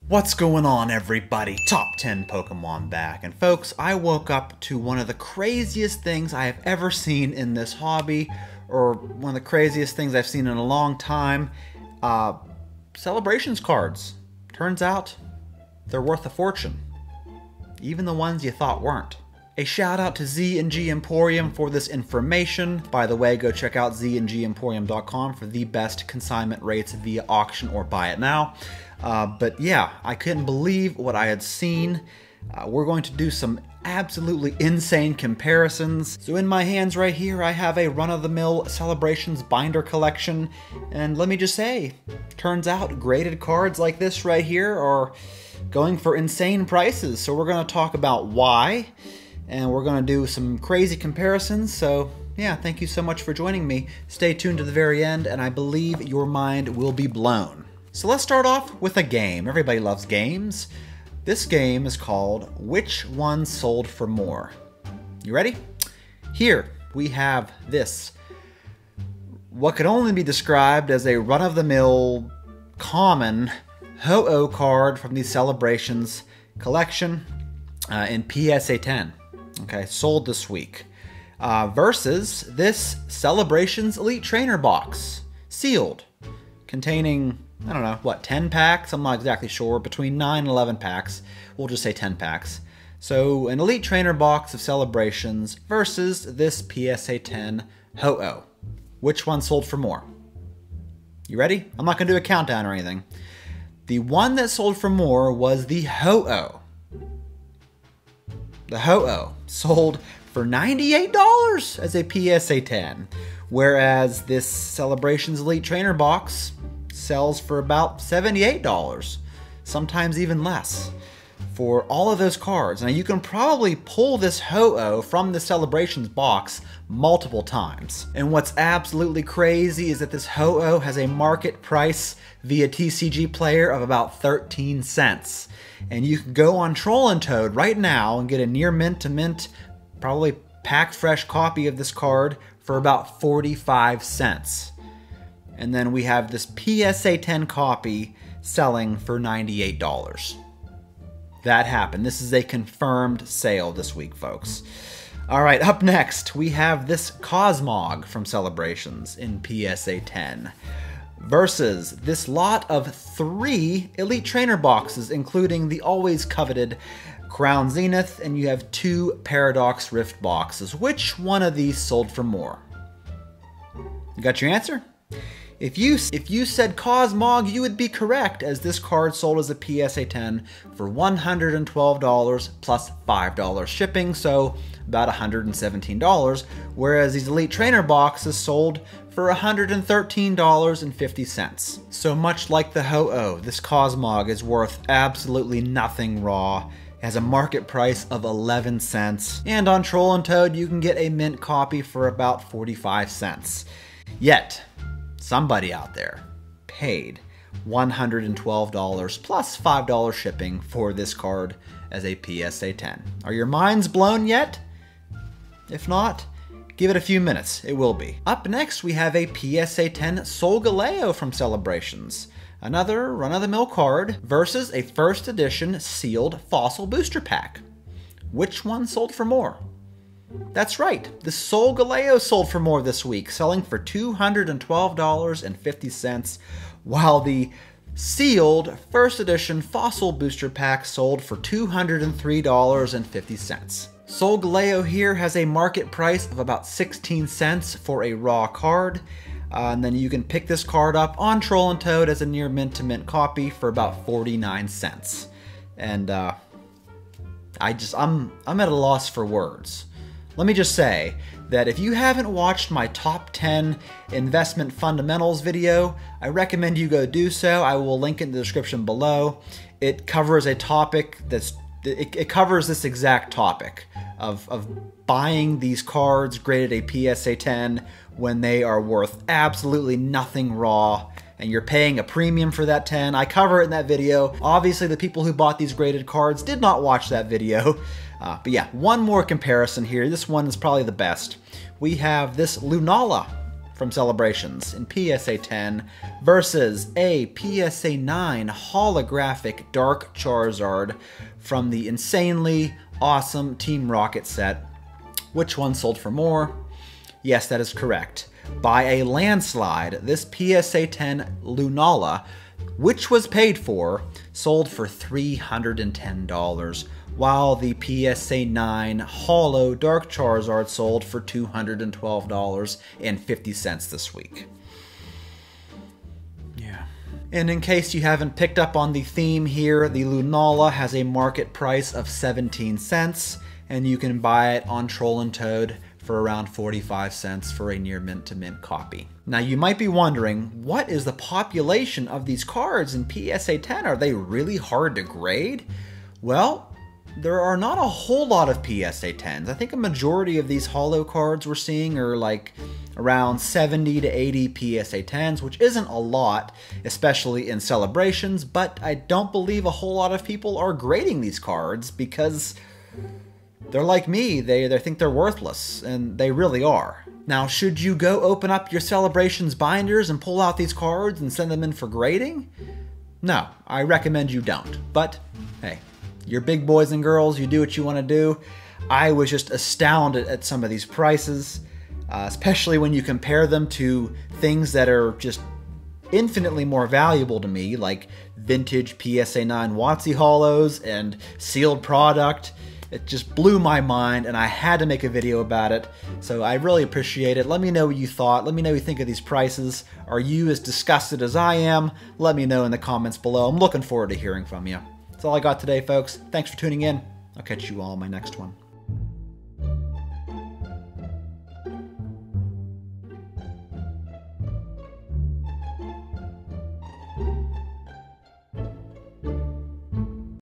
What's going on, everybody? Top 10 Pokemon back. And folks, I woke up to one of the craziest things I have ever seen in this hobby, or one of the craziest things I've seen in a long time. Celebrations cards. Turns out they're worth a fortune. Even the ones you thought weren't. A shout out to Z&G Emporium for this information. By the way, go check out zandgemporium.com for the best consignment rates via auction or buy it now. But yeah, I couldn't believe what I had seen. We're going to do some absolutely insane comparisons. So in my hands right here, I have a run-of-the-mill Celebrations binder collection. And let me just say, turns out graded cards like this right here are going for insane prices. So we're going to talk about why, and we're going to do some crazy comparisons. So yeah, thank you so much for joining me. Stay tuned to the very end, and I believe your mind will be blown. So let's start off with a game. Everybody loves games. This game is called Which One Sold for More? You ready? Here we have this, what could only be described as a run-of-the-mill common Ho-Oh card from the Celebrations collection in PSA 10. Okay, sold this week. Versus this Celebrations Elite Trainer box, sealed, containing, I don't know, what, 10 packs? I'm not exactly sure. Between 9 and 11 packs. We'll just say 10 packs. So, an Elite Trainer box of Celebrations versus this PSA 10 Ho-Oh. Which one sold for more? You ready? I'm not going to do a countdown or anything. The one that sold for more was the Ho-Oh. The Ho-Oh sold for $98 as a PSA 10, whereas this Celebrations Elite Trainer box sells for about $78, sometimes even less, for all of those cards. Now you can probably pull this Ho-Oh from the Celebrations box multiple times. And what's absolutely crazy is that this Ho-Oh has a market price via TCG Player of about 13 cents. And you can go on Troll and Toad right now and get a near mint to mint, probably packed fresh copy of this card for about 45 cents. And then we have this PSA 10 copy selling for $98. That happened. This is a confirmed sale this week, folks. All right, up next, we have this Cosmog from Celebrations in PSA 10 versus this lot of 3 Elite Trainer boxes, including the always coveted Crown Zenith, and you have 2 Paradox Rift boxes. Which one of these sold for more? You got your answer? If you said Cosmog, you would be correct, as this card sold as a PSA 10 for $112 plus $5 shipping, so about $117, whereas these Elite Trainer boxes sold for $113.50. So much like the Ho-Oh, this Cosmog is worth absolutely nothing raw. It has a market price of 11 cents, and on Troll and Toad you can get a mint copy for about 45 cents. Yet, somebody out there paid $112 plus $5 shipping for this card as a PSA 10. Are your minds blown yet? If not, give it a few minutes, it will be. Up next, we have a PSA 10 Solgaleo from Celebrations. Another run-of-the-mill card versus a first edition sealed Fossil Booster Pack. Which one sold for more? That's right, the Solgaleo sold for more this week, selling for $212.50, while the sealed first edition Fossil Booster Pack sold for $203.50. Solgaleo here has a market price of about 16 cents for a raw card, and then you can pick this card up on Troll and Toad as a near mint to mint copy for about 49 cents. And I'm at a loss for words. Let me just say that if you haven't watched my top 10 investment fundamentals video, I recommend you go do so. I will link it in the description below. It covers a topic it covers this exact topic of buying these cards graded a PSA 10 when they are worth absolutely nothing raw and you're paying a premium for that 10. I cover it in that video. Obviously, the people who bought these graded cards did not watch that video. But yeah, one more comparison here. This one is probably the best. We have this Lunala from Celebrations in PSA 10 versus a PSA 9 holographic Dark Charizard from the insanely awesome Team Rocket set. Which one sold for more? Yes, that is correct. By a landslide, this PSA 10 Lunala, which was paid for, sold for $310, while the PSA 9 Holo Dark Charizard sold for $212.50 this week. Yeah. And in case you haven't picked up on the theme here, the Lunala has a market price of 17 cents, and you can buy it on Troll and Toad for around 45 cents for a near mint to mint copy. Now you might be wondering, what is the population of these cards in PSA 10? Are they really hard to grade? Well, there are not a whole lot of PSA 10s. I think a majority of these holo cards we're seeing are like around 70 to 80 PSA 10s, which isn't a lot, especially in Celebrations, but I don't believe a whole lot of people are grading these cards because they're like me, they think they're worthless, and they really are. Now, should you go open up your Celebrations binders and pull out these cards and send them in for grading? No, I recommend you don't, but hey, you're big boys and girls, you do what you want to do. I was just astounded at some of these prices, especially when you compare them to things that are just infinitely more valuable to me, like vintage PSA 9 WotC Holos and sealed product. It just blew my mind, and I had to make a video about it, so I really appreciate it. Let me know what you thought. Let me know what you think of these prices. Are you as disgusted as I am? Let me know in the comments below. I'm looking forward to hearing from you. That's all I got today, folks. Thanks for tuning in. I'll catch you all in my next one.